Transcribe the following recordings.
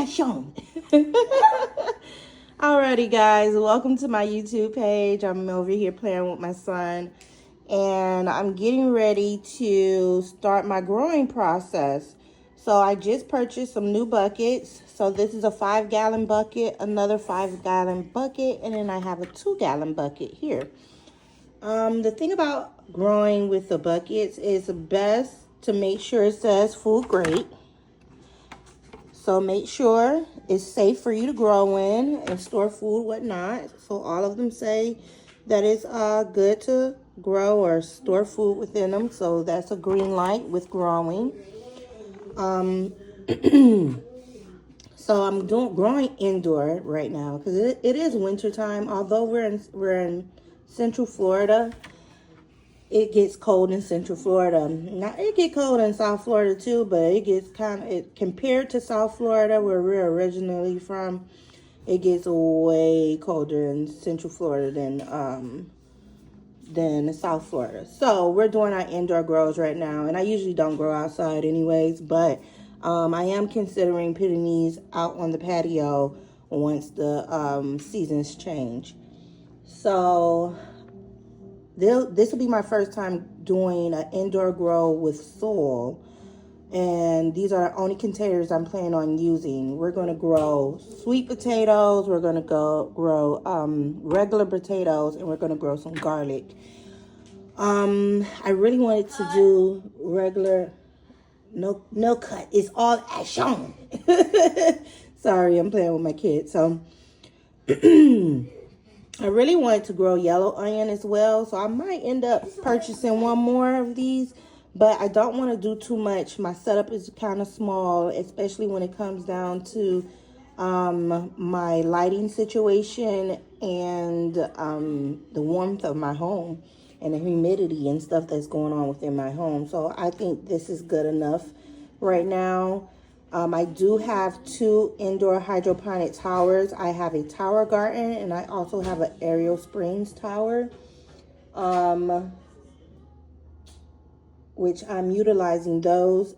action. Alrighty, guys, welcome to my YouTube page. I'm over here playing with my son, and I'm getting ready to start my growing process. So I just purchased some new buckets. So this is a 5-gallon bucket, another 5-gallon bucket, and then I have a 2-gallon bucket here. The thing about growing with the buckets is best to make sure it says food grade. So make sure it's safe for you to grow in and store food, whatnot. So all of them say that it's good to grow or store food within them. So that's a green light with growing. So I'm growing indoor right now because it is winter time. Although we're in Central Florida, it gets cold in Central Florida. Now, it gets cold in South Florida too, but it gets compared to South Florida, where we're originally from, it gets way colder in Central Florida than South Florida. So we're doing our indoor grows right now, and I usually don't grow outside anyways, but I am considering putting these out on the patio once the seasons change. So this will be my first time doing an indoor grow with soil, and these are the only containers I'm planning on using. We're going to grow sweet potatoes, we're going to grow regular potatoes, and we're going to grow some garlic. I really wanted to do regular, no cut, it's all action. Sorry, I'm playing with my kids. So I really wanted to grow yellow onion as well, so I might end up purchasing one more of these, but I don't want to do too much. My setup is kind of small, especially when it comes down to my lighting situation and the warmth of my home and the humidity and stuff that's going on within my home. So I think this is good enough right now. I do have 2 indoor hydroponic towers. I have a tower garden, and I also have an Aerial Springs tower, which I'm utilizing those.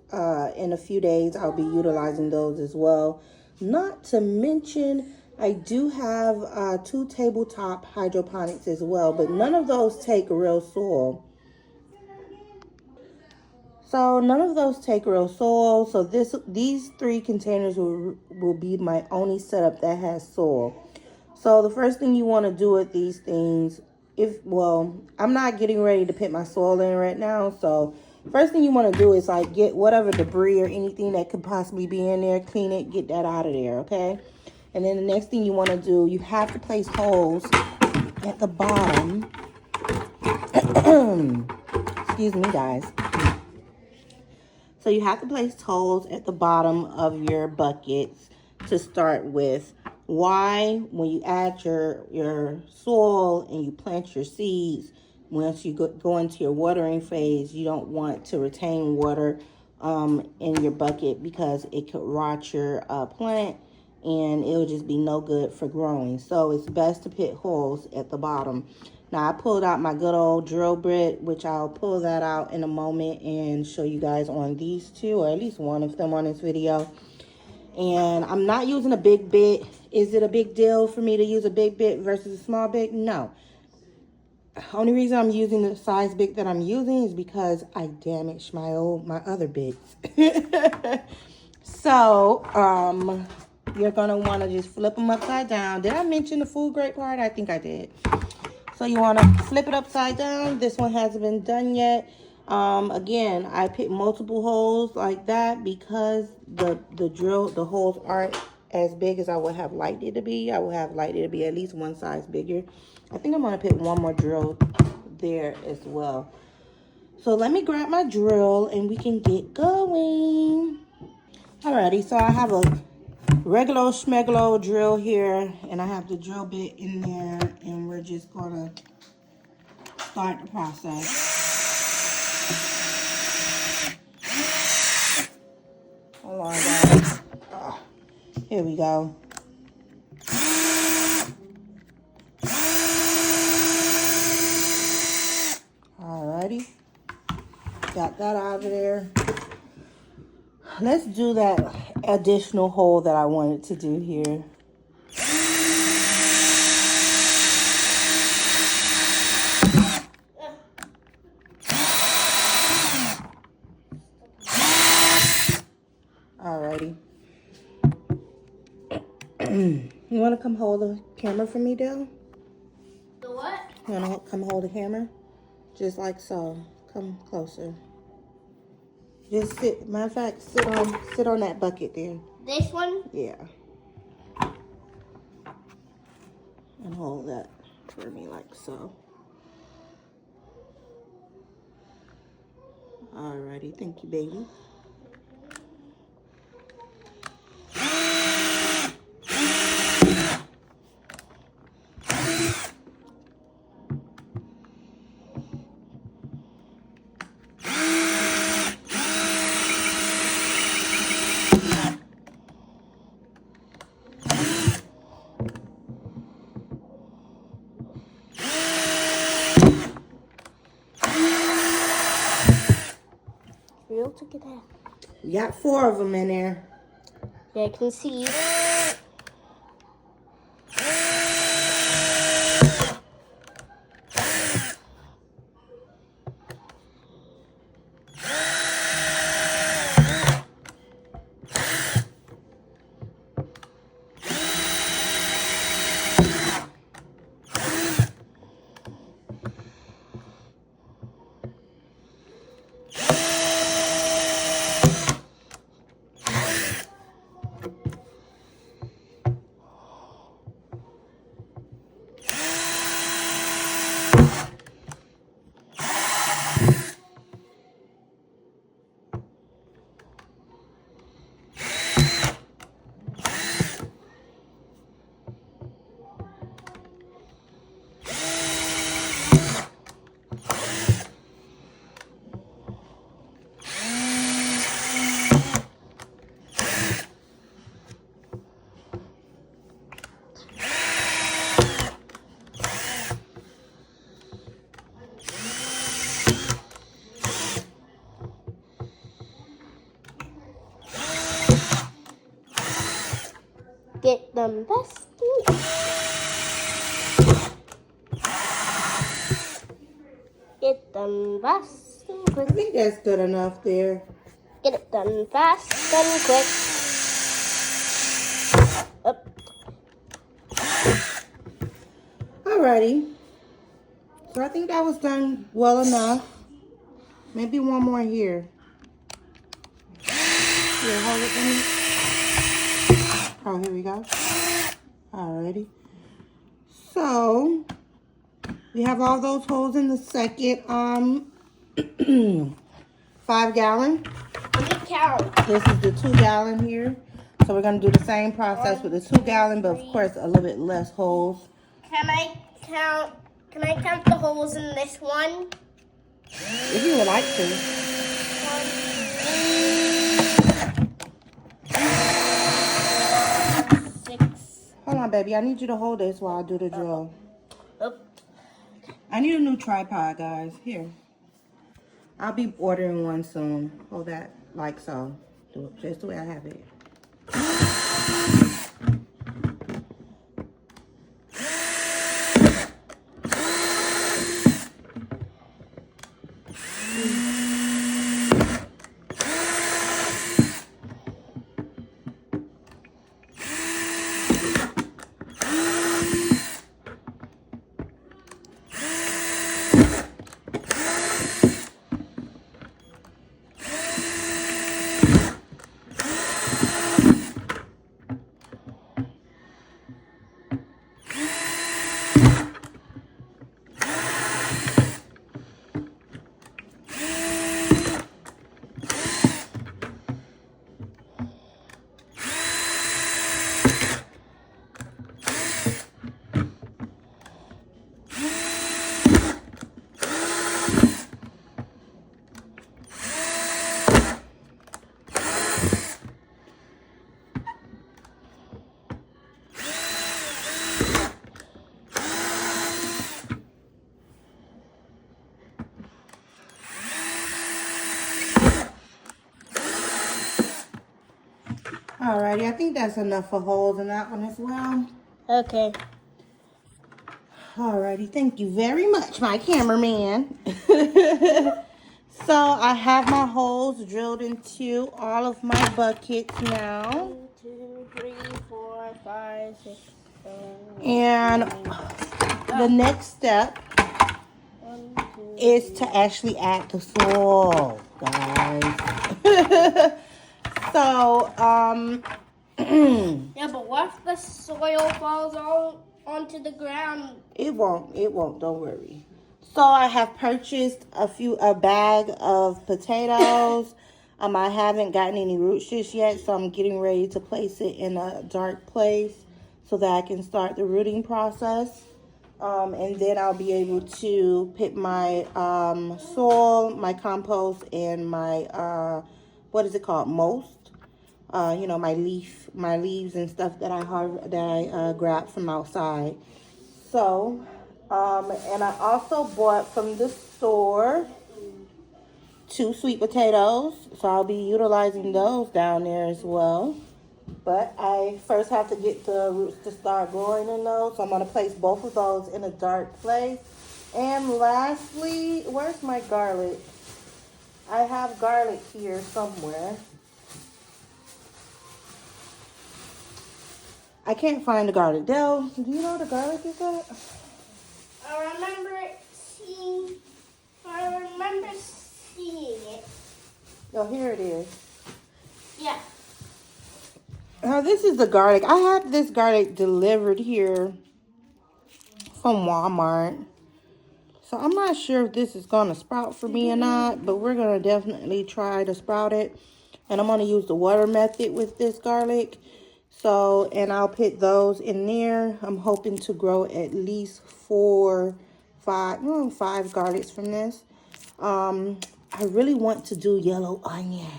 In a few days, I'll be utilizing those as well. Not to mention, I do have 2 tabletop hydroponics as well, but none of those take real soil. So none of those take real soil. So these 3 containers will be my only setup that has soil. So the first thing you want to do with these things, I'm not getting ready to put my soil in right now. So first thing you want to do is like get whatever debris or anything that could possibly be in there, clean it, get that out of there, okay? And then the next thing you want to do, you have to place holes at the bottom. Excuse me, guys. So you have to place holes at the bottom of your buckets to start with. Why? When you add your soil and you plant your seeds, once you go into your watering phase, you don't want to retain water in your bucket because it could rot your plant and it'll just be no good for growing. So it's best to put holes at the bottom. Now, I pulled out my good old drill bit, which I'll pull that out in a moment and show you guys on these 2, or at least one of them on this video. And I'm not using a big bit. Is it a big deal for me to use a big bit versus a small bit? No. Only reason I'm using the size bit that I'm using is because I damaged my other bits. So, you're going to want to just flip them upside down. Did I mention the food grade part? I think I did. So you want to flip it upside down. This one hasn't been done yet. Again, I picked multiple holes like that because the holes aren't as big as I would have liked it to be. I would have liked it to be at least one size bigger. I think I'm going to put one more drill there as well. So let me grab my drill and we can get going. Alrighty, so I have a regular schmegalo drill here, and I have the drill bit in there, and we're just gonna start the process. Hold on, guys. Here we go. Alrighty, got that out of there. Let's do that additional hole that I wanted to do here. Alrighty. You want to come hold the camera for me, Dale? The what? You want to come hold the camera? Just like so. Come closer. Just sit. Matter of fact, sit on that bucket there. This one? Yeah. And hold that for me like so. Alrighty, thank you, baby. Real to get that. We got 4 of them in there. Yeah, I can see. Get them best. Get them fast and I quick. think that's good enough there. Get it done fast and quick. Up. Alrighty. So I think that was done well enough. Maybe one more here. Here, hold it for me. Oh, here we go. Alrighty. So we have all those holes in the second 5-gallon. Let me count. This is the 2-gallon here. So we're gonna do the same process with the 2-gallon, but of course a little bit less holes. Can I count the holes in this one? If you would like to. 6. Hold on, baby. I need you to hold this while I do the drill. Up. I need a new tripod, guys. Here. I'll be ordering one soon. Hold that like so. Do it just the way I have it. Alrighty, I think that's enough for holes in that one as well. Okay. Alrighty, thank you very much, my cameraman. So I have my holes drilled into all of my buckets now. 1, 2, 3, 4, 5, 6, 7. And the next step 1, 2. is to actually add the soil, guys. So, Yeah, but what if the soil falls onto the ground? it won't, don't worry. So I have purchased a bag of potatoes. I haven't gotten any roots just yet, so I'm getting ready to place it in a dark place so that I can start the rooting process. And then I'll be able to put my soil, my compost, and my what is it called, most. You know, my leaves and stuff that I grabbed from outside. So, and I also bought from the store 2 sweet potatoes, so I'll be utilizing those down there as well. But I first have to get the roots to start growing in those, so I'm going to place both of those in a dark place. And lastly, where's my garlic? I have garlic here somewhere. I can't find the garlic. Del, do you know where the garlic is at? I remember seeing it. Oh, here it is. Yeah. Now, this is the garlic. I had this garlic delivered here from Walmart. So, I'm not sure if this is going to sprout for me or not, but we're going to definitely try to sprout it. And I'm going to use the water method with this garlic. So, and I'll put those in there. I'm hoping to grow at least 5 garlics from this. I really want to do yellow onion.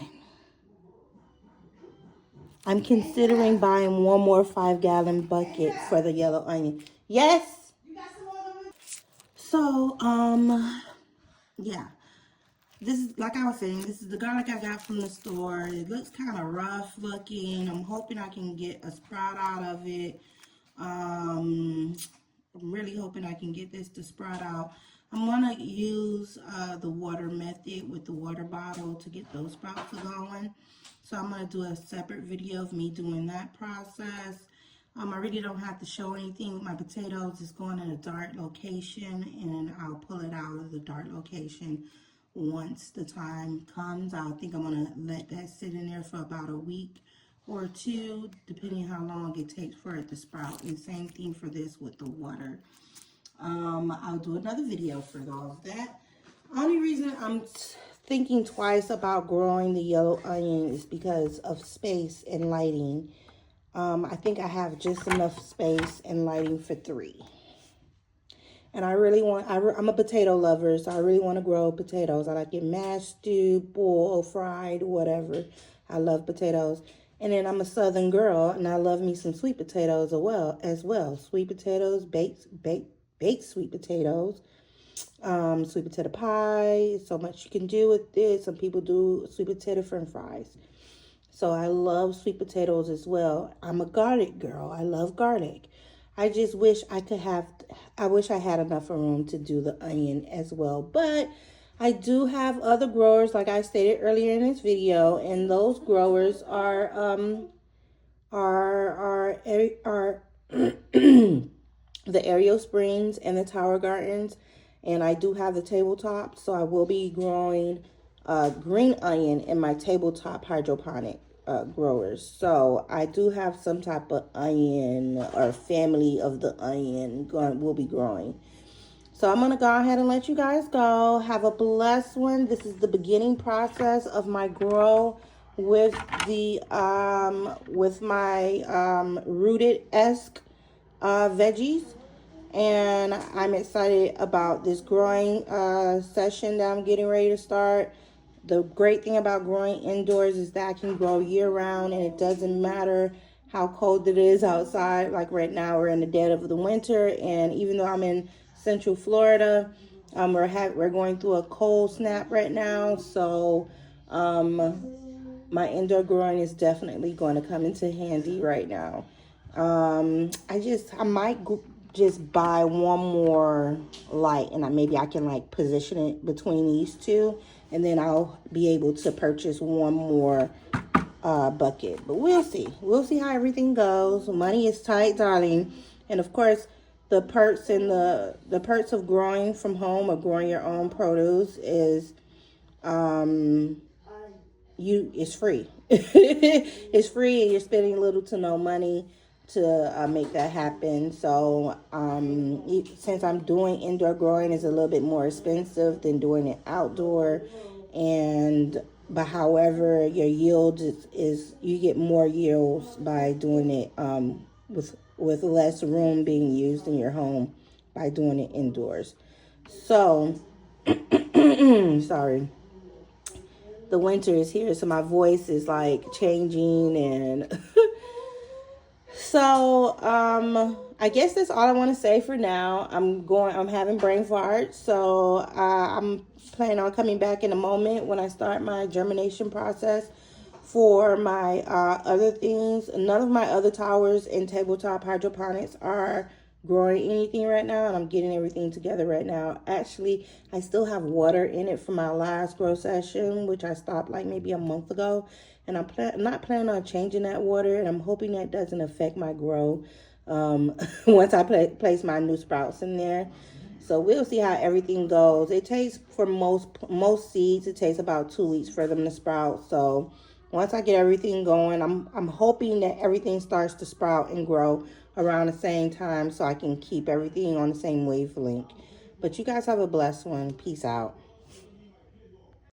I'm considering buying one more 5-gallon bucket for the yellow onion. Yes. So, yeah. This is, like I was saying, this is the garlic I got from the store. It looks kind of rough looking. I'm hoping I can get a sprout out of it. I'm really hoping I can get this to sprout out. I'm going to use the water method with the water bottle to get those sprouts going. So I'm going to do a separate video of me doing that process. I really don't have to show anything with my potatoes. It's going in a dark location, and I'll pull it out of the dark location once the time comes. I think I'm going to let that sit in there for about a week or 2, depending how long it takes for it to sprout. And same thing for this with the water. I'll do another video for all of that. Only reason I'm thinking twice about growing the yellow onion is because of space and lighting. I think I have just enough space and lighting for 3. And I really want, I'm a potato lover, so I really want to grow potatoes. I like it mashed, stewed, boiled, fried, whatever. I love potatoes. And then I'm a southern girl, and I love me some sweet potatoes as well. Sweet potatoes, baked sweet potatoes, sweet potato pie. So much you can do with it. Some people do sweet potato french fries. So I love sweet potatoes as well. I'm a garlic girl. I love garlic. I just wish I had enough room to do the onion as well. But I do have other growers, like I stated earlier in this video, and those growers are the Ariel Springs and the Tower Gardens. And I do have the tabletop, so I will be growing green onion in my tabletop hydroponic growers. So I do have some type of onion or family of the onion will be growing. So I'm going to go ahead and let you guys go. Have a blessed one. This is the beginning process of my grow with the with my rooted-esque veggies. And I'm excited about this growing session that I'm getting ready to start. The great thing about growing indoors is that I can grow year-round, and it doesn't matter how cold it is outside. Like right now, we're in the dead of the winter, and even though I'm in Central Florida, we're going through a cold snap right now. So my indoor growing is definitely going to come into handy right now. I might just buy one more light, and maybe I can like position it between these two, and then I'll be able to purchase one more bucket. But we'll see. We'll see how everything goes. Money is tight, darling, and of course, the perks and the perks of growing from home or growing your own produce is it's free. It's free, and you're spending little to no money to make that happen. So since I'm doing indoor growing, is a little bit more expensive than doing it outdoor, but however your yield is you get more yields by doing it with less room being used in your home by doing it indoors. So sorry, the winter is here, so my voice is like changing, and so I guess that's all I want to say for now. I'm having brain fart, so I'm planning on coming back in a moment when I start my germination process for my other things. None of my other towers in tabletop hydroponics are growing anything right now, and I'm getting everything together right now. Actually, I still have water in it from my last grow session, which I stopped like maybe a month ago, and I'm not planning on changing that water, and I'm hoping that doesn't affect my grow once I place my new sprouts in there. So we'll see how everything goes. It takes, for most seeds, it takes about 2 weeks for them to sprout. So once I get everything going, I'm hoping that everything starts to sprout and grow around the same time so I can keep everything on the same wavelength. But you guys have a blessed one. Peace out.